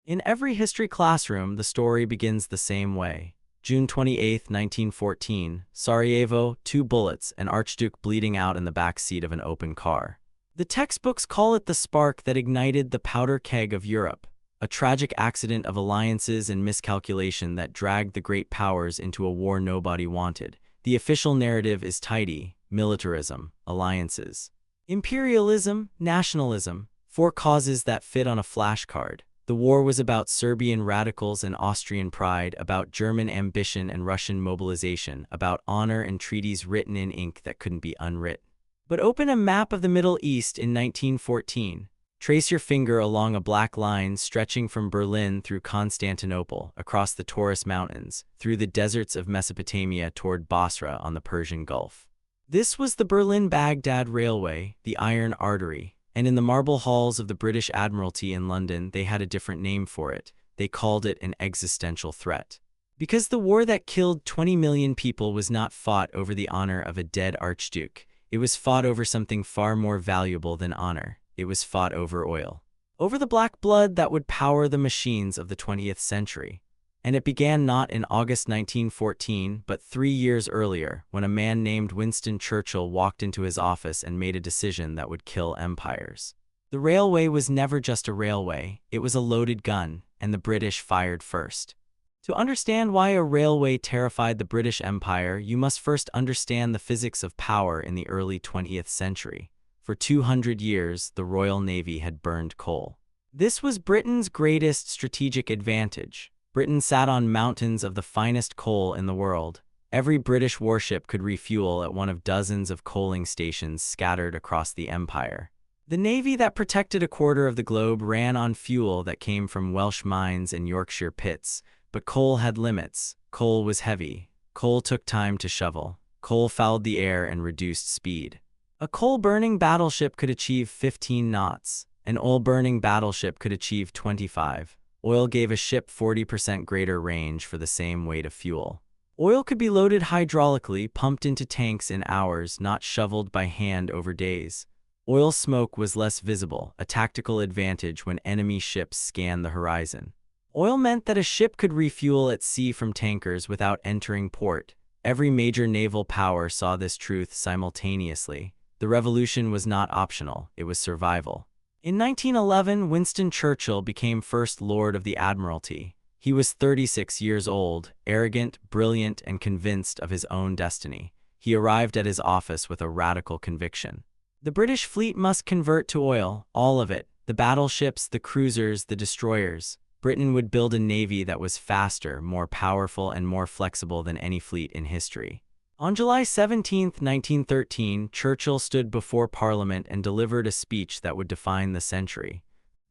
In every history classroom, the story begins the same way. June 28, 1914, Sarajevo, 2 bullets, an archduke bleeding out in the back seat of an open car. The textbooks call it the spark that ignited the powder keg of Europe, a tragic accident of alliances and miscalculation that dragged the great powers into a war nobody wanted. The official narrative is tidy: militarism, alliances, imperialism, nationalism, 4 causes that fit on a flashcard. The war was about Serbian radicals and Austrian pride, about German ambition and Russian mobilization, about honor and treaties written in ink that couldn't be unwritten. But open a map of the Middle East in 1914. Trace your finger along a black line stretching from Berlin through Constantinople, across the Taurus Mountains, through the deserts of Mesopotamia toward Basra on the Persian Gulf. This was the Berlin-Baghdad Railway, the Iron Artery, and in the marble halls of the British Admiralty in London they had a different name for it. They called it an existential threat. Because the war that killed 20 million people was not fought over the honor of a dead archduke. It was fought over something far more valuable than honor. It was fought over oil. Over the black blood that would power the machines of the 20th century. And it began not in August 1914, but 3 years earlier, when a man named Winston Churchill walked into his office and made a decision that would kill empires. The railway was never just a railway, it was a loaded gun, and the British fired first. To understand why a railway terrified the British Empire, you must first understand the physics of power in the early 20th century. For 200 years, the Royal Navy had burned coal. This was Britain's greatest strategic advantage. Britain sat on mountains of the finest coal in the world. Every British warship could refuel at one of dozens of coaling stations scattered across the empire. The navy that protected a quarter of the globe ran on fuel that came from Welsh mines and Yorkshire pits, but coal had limits. Coal was heavy. Coal took time to shovel. Coal fouled the air and reduced speed. A coal-burning battleship could achieve 15 knots. An oil-burning battleship could achieve 25. Oil gave a ship 40% greater range for the same weight of fuel. Oil could be loaded hydraulically, pumped into tanks in hours, not shoveled by hand over days. Oil smoke was less visible, a tactical advantage when enemy ships scanned the horizon. Oil meant that a ship could refuel at sea from tankers without entering port. Every major naval power saw this truth simultaneously. The revolution was not optional, it was survival. In 1911, Winston Churchill became First Lord of the Admiralty. He was 36 years old, arrogant, brilliant, and convinced of his own destiny. He arrived at his office with a radical conviction. The British fleet must convert to oil, all of it, the battleships, the cruisers, the destroyers. Britain would build a navy that was faster, more powerful, and more flexible than any fleet in history. On July 17, 1913, Churchill stood before Parliament and delivered a speech that would define the century.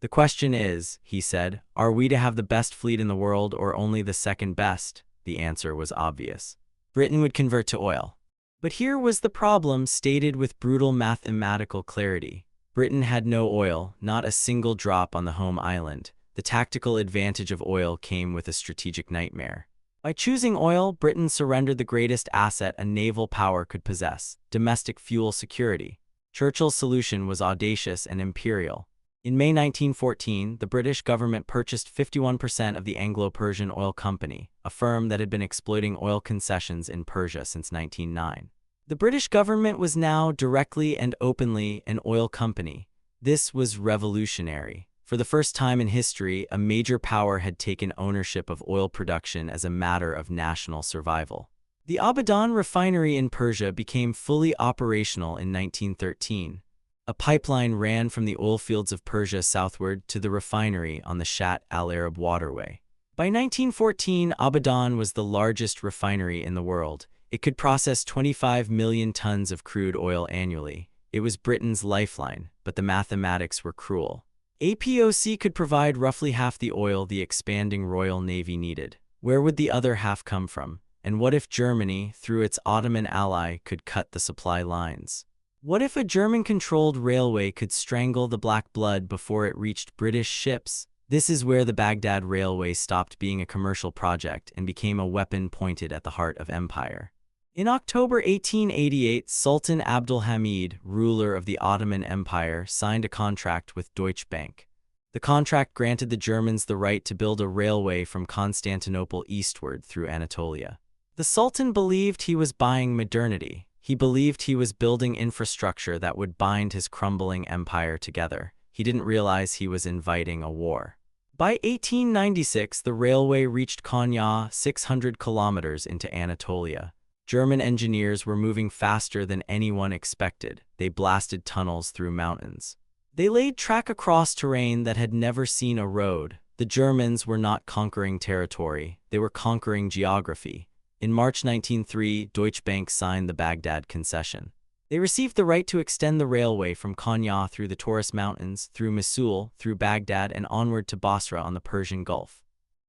"The question is," he said, "are we to have the best fleet in the world or only the second best?" The answer was obvious. Britain would convert to oil. But here was the problem, stated with brutal mathematical clarity. Britain had no oil, not a single drop on the home island. The tactical advantage of oil came with a strategic nightmare. By choosing oil, Britain surrendered the greatest asset a naval power could possess: domestic fuel security. Churchill's solution was audacious and imperial. In May 1914, the British government purchased 51% of the Anglo-Persian Oil Company, a firm that had been exploiting oil concessions in Persia since 1909. The British government was now directly and openly an oil company. This was revolutionary. For the first time in history, a major power had taken ownership of oil production as a matter of national survival. The Abadan refinery in Persia became fully operational in 1913. A pipeline ran from the oil fields of Persia southward to the refinery on the Shatt al-Arab waterway. By 1914, Abadan was the largest refinery in the world. It could process 25 million tons of crude oil annually. It was Britain's lifeline, but the mathematics were cruel. APOC could provide roughly half the oil the expanding Royal Navy needed. Where would the other half come from? And what if Germany, through its Ottoman ally, could cut the supply lines? What if a German-controlled railway could strangle the black blood before it reached British ships? This is where the Baghdad Railway stopped being a commercial project and became a weapon pointed at the heart of empire. In October 1888, Sultan Abdul Hamid, ruler of the Ottoman Empire, signed a contract with Deutsche Bank. The contract granted the Germans the right to build a railway from Constantinople eastward through Anatolia. The Sultan believed he was buying modernity. He believed he was building infrastructure that would bind his crumbling empire together. He didn't realize he was inviting a war. By 1896, the railway reached Konya, 600 kilometers into Anatolia. German engineers were moving faster than anyone expected. They blasted tunnels through mountains. They laid track across terrain that had never seen a road. The Germans were not conquering territory. They were conquering geography. In March 1903, Deutsche Bank signed the Baghdad Concession. They received the right to extend the railway from Konya through the Taurus Mountains, through Mosul, through Baghdad, and onward to Basra on the Persian Gulf.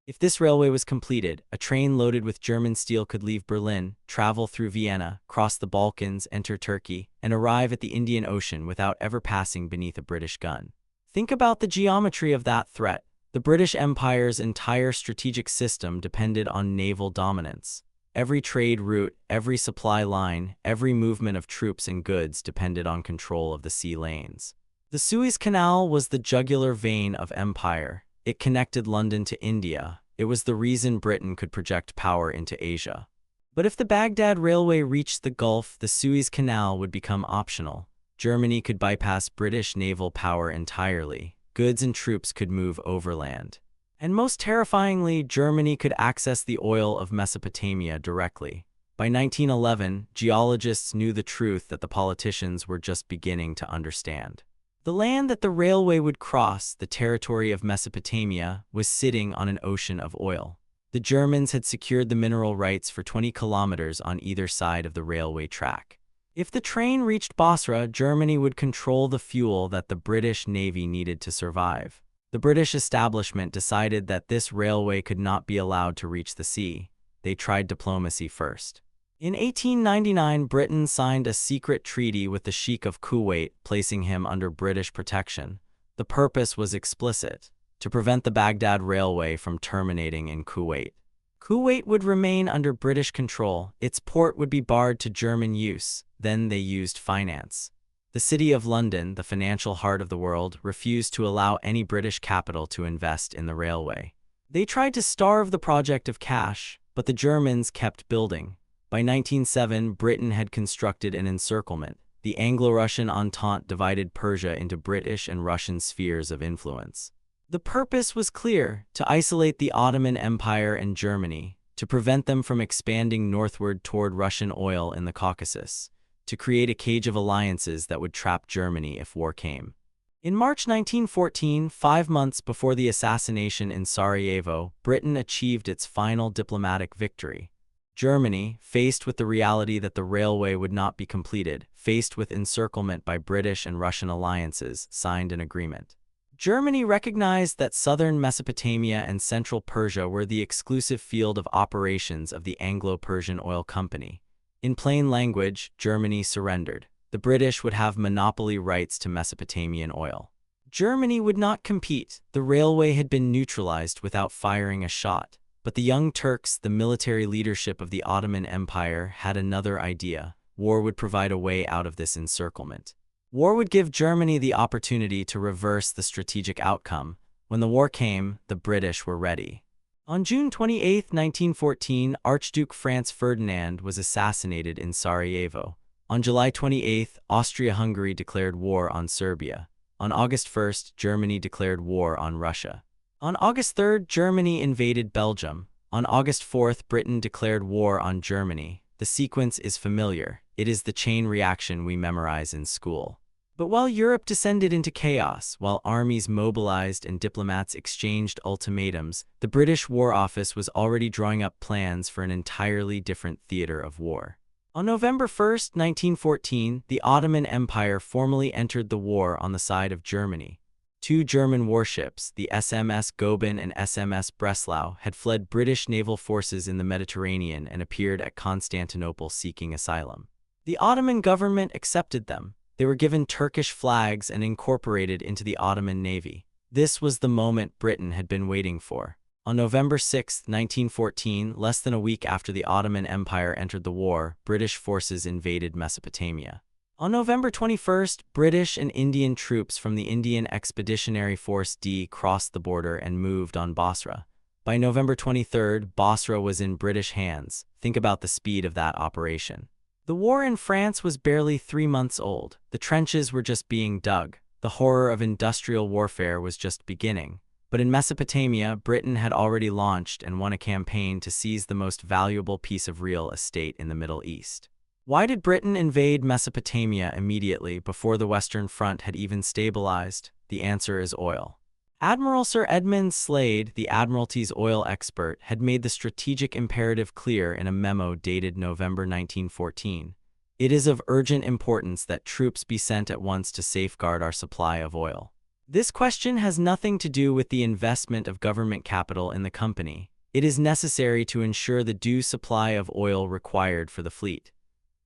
If this railway was completed, a train loaded with German steel could leave Berlin, travel through Vienna, cross the Balkans, enter Turkey, and arrive at the Indian Ocean without ever passing beneath a British gun. Think about the geometry of that threat. The British Empire's entire strategic system depended on naval dominance. Every trade route, every supply line, every movement of troops and goods depended on control of the sea lanes. The Suez Canal was the jugular vein of empire. It connected London to India. It was the reason Britain could project power into Asia. But if the Baghdad Railway reached the Gulf, the Suez Canal would become optional. Germany could bypass British naval power entirely. Goods and troops could move overland. And most terrifyingly, Germany could access the oil of Mesopotamia directly. By 1911, geologists knew the truth that the politicians were just beginning to understand. The land that the railway would cross, the territory of Mesopotamia, was sitting on an ocean of oil. The Germans had secured the mineral rights for 20 kilometers on either side of the railway track. If the train reached Basra, Germany would control the fuel that the British Navy needed to survive. The British establishment decided that this railway could not be allowed to reach the sea. They tried diplomacy first. In 1899, Britain signed a secret treaty with the Sheikh of Kuwait, placing him under British protection. The purpose was explicit: to prevent the Baghdad Railway from terminating in Kuwait. Kuwait would remain under British control. Its port would be barred to German use. Then they used finance. The City of London, the financial heart of the world, refused to allow any British capital to invest in the railway. They tried to starve the project of cash, but the Germans kept building. By 1907, Britain had constructed an encirclement. The Anglo-Russian Entente divided Persia into British and Russian spheres of influence. The purpose was clear: to isolate the Ottoman Empire and Germany, to prevent them from expanding northward toward Russian oil in the Caucasus, to create a cage of alliances that would trap Germany if war came. In March 1914, 5 months before the assassination in Sarajevo, Britain achieved its final diplomatic victory. Germany, faced with the reality that the railway would not be completed, faced with encirclement by British and Russian alliances, signed an agreement. Germany recognized that southern Mesopotamia and central Persia were the exclusive field of operations of the Anglo-Persian Oil Company. In plain language, Germany surrendered. The British would have monopoly rights to Mesopotamian oil. Germany would not compete. The railway had been neutralized without firing a shot. But the Young Turks, the military leadership of the Ottoman Empire, had another idea. War would provide a way out of this encirclement. War would give Germany the opportunity to reverse the strategic outcome. When the war came, the British were ready. On June 28, 1914, Archduke Franz Ferdinand was assassinated in Sarajevo. On July 28, Austria-Hungary declared war on Serbia. On August 1, Germany declared war on Russia. On August 3, Germany invaded Belgium. On August 4, Britain declared war on Germany. The sequence is familiar. It is the chain reaction we memorize in school. But while Europe descended into chaos, while armies mobilized and diplomats exchanged ultimatums, the British War Office was already drawing up plans for an entirely different theater of war. On November 1, 1914, the Ottoman Empire formally entered the war on the side of Germany. 2 German warships, the SMS Goeben and SMS Breslau, had fled British naval forces in the Mediterranean and appeared at Constantinople seeking asylum. The Ottoman government accepted them. They were given Turkish flags and incorporated into the Ottoman Navy. This was the moment Britain had been waiting for. On November 6, 1914, less than a week after the Ottoman Empire entered the war, British forces invaded Mesopotamia. On November 21st, British and Indian troops from the Indian Expeditionary Force D crossed the border and moved on Basra. By November 23rd, Basra was in British hands. Think about the speed of that operation. The war in France was barely 3 months old. The trenches were just being dug. The horror of industrial warfare was just beginning. But in Mesopotamia, Britain had already launched and won a campaign to seize the most valuable piece of real estate in the Middle East. Why did Britain invade Mesopotamia immediately before the Western Front had even stabilized? The answer is oil. Admiral Sir Edmund Slade, the Admiralty's oil expert, had made the strategic imperative clear in a memo dated November 1914. It is of urgent importance that troops be sent at once to safeguard our supply of oil. This question has nothing to do with the investment of government capital in the company. It is necessary to ensure the due supply of oil required for the fleet.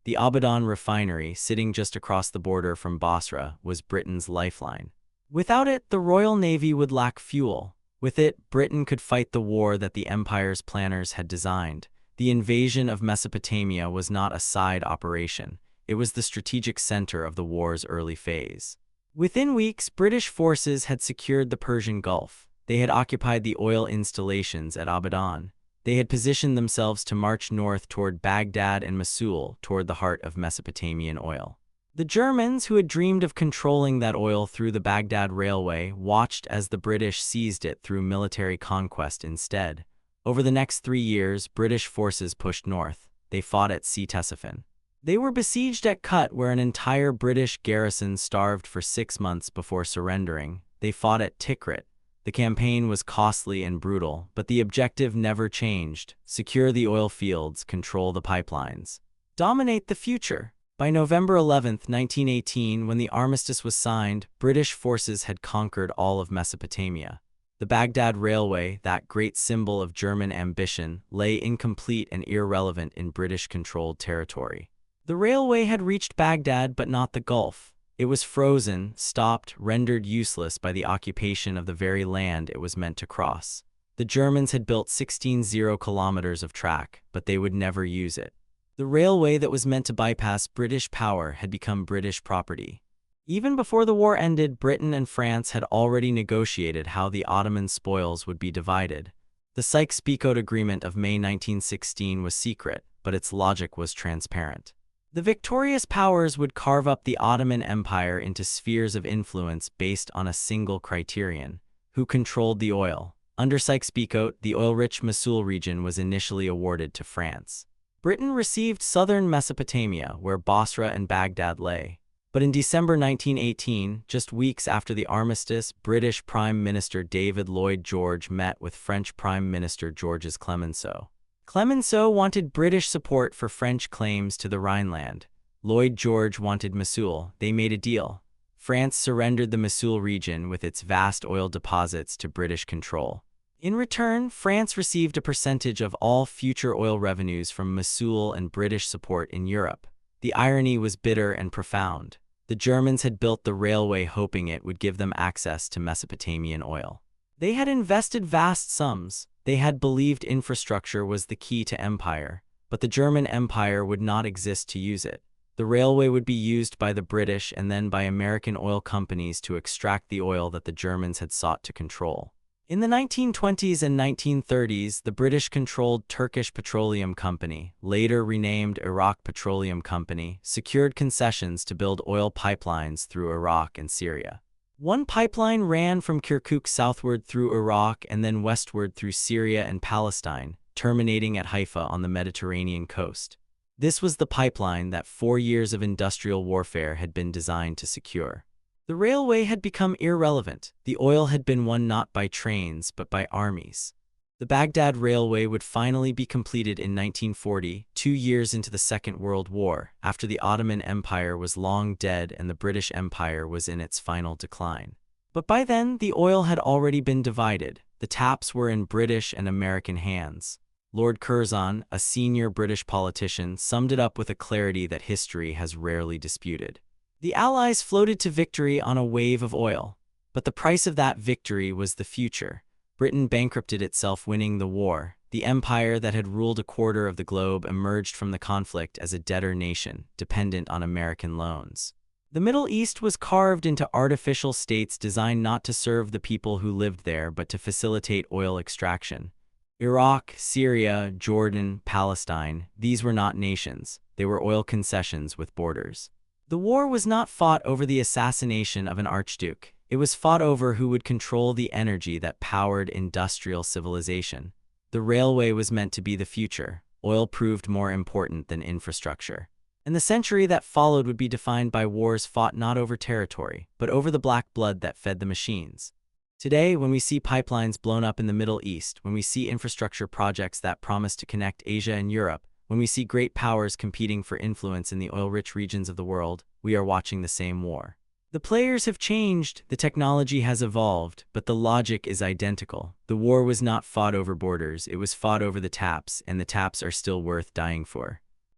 The Abadan refinery, sitting just across the border from Basra, was Britain's lifeline. Without it, the Royal Navy would lack fuel. With it, Britain could fight the war that the empire's planners had designed. The invasion of Mesopotamia was not a side operation. It was the strategic center of the war's early phase. Within weeks, British forces had secured the Persian Gulf. They had occupied the oil installations at Abadan. They had positioned themselves to march north toward Baghdad and Mosul, toward the heart of Mesopotamian oil. The Germans, who had dreamed of controlling that oil through the Baghdad Railway, watched as the British seized it through military conquest instead. Over the next 3 years, British forces pushed north. They fought at Ctesiphon. They were besieged at Kut, where an entire British garrison starved for 6 months before surrendering. They fought at Tikrit. The campaign was costly and brutal, but the objective never changed: secure the oil fields, control the pipelines, dominate the future. By November 11, 1918, when the armistice was signed, British forces had conquered all of Mesopotamia. The Baghdad Railway, that great symbol of German ambition, lay incomplete and irrelevant in British-controlled territory. The railway had reached Baghdad but not the Gulf. It was frozen, stopped, rendered useless by the occupation of the very land it was meant to cross. The Germans had built 16 kilometers of track, but they would never use it. The railway that was meant to bypass British power had become British property. Even before the war ended, Britain and France had already negotiated how the Ottoman spoils would be divided. The Sykes-Picot Agreement of May 1916 was secret, but its logic was transparent. The victorious powers would carve up the Ottoman Empire into spheres of influence based on a single criterion: who controlled the oil. Under Sykes-Picot, the oil-rich Mosul region was initially awarded to France. Britain received southern Mesopotamia, where Basra and Baghdad lay. But in December 1918, just weeks after the armistice, British Prime Minister David Lloyd George met with French Prime Minister Georges Clemenceau. Clemenceau wanted British support for French claims to the Rhineland. Lloyd George wanted Mosul. They made a deal. France surrendered the Mosul region with its vast oil deposits to British control. In return, France received a percentage of all future oil revenues from Mosul and British support in Europe. The irony was bitter and profound. The Germans had built the railway hoping it would give them access to Mesopotamian oil. They had invested vast sums. They had believed infrastructure was the key to empire, but the German Empire would not exist to use it. The railway would be used by the British and then by American oil companies to extract the oil that the Germans had sought to control. In the 1920s and 1930s, the British-controlled Turkish Petroleum Company, later renamed Iraq Petroleum Company, secured concessions to build oil pipelines through Iraq and Syria. One pipeline ran from Kirkuk southward through Iraq and then westward through Syria and Palestine, terminating at Haifa on the Mediterranean coast. This was the pipeline that 4 years of industrial warfare had been designed to secure. The railway had become irrelevant. The oil had been won not by trains but by armies. The Baghdad Railway would finally be completed in 1940, 2 years into the Second World War, after the Ottoman Empire was long dead and the British Empire was in its final decline. But by then, the oil had already been divided. The taps were in British and American hands. Lord Curzon, a senior British politician, summed it up with a clarity that history has rarely disputed. The Allies floated to victory on a wave of oil, but the price of that victory was the future. Britain bankrupted itself winning the war. The empire that had ruled a quarter of the globe emerged from the conflict as a debtor nation, dependent on American loans. The Middle East was carved into artificial states designed not to serve the people who lived there but to facilitate oil extraction. Iraq, Syria, Jordan, Palestine, these were not nations. They were oil concessions with borders. The war was not fought over the assassination of an archduke. It was fought over who would control the energy that powered industrial civilization. The railway was meant to be the future. Oil proved more important than infrastructure. And the century that followed would be defined by wars fought not over territory, but over the black blood that fed the machines. Today, when we see pipelines blown up in the Middle East, when we see infrastructure projects that promise to connect Asia and Europe, when we see great powers competing for influence in the oil-rich regions of the world, we are watching the same war. The players have changed, the technology has evolved, but the logic is identical. The war was not fought over borders, it was fought over the taps, and the taps are still worth dying for.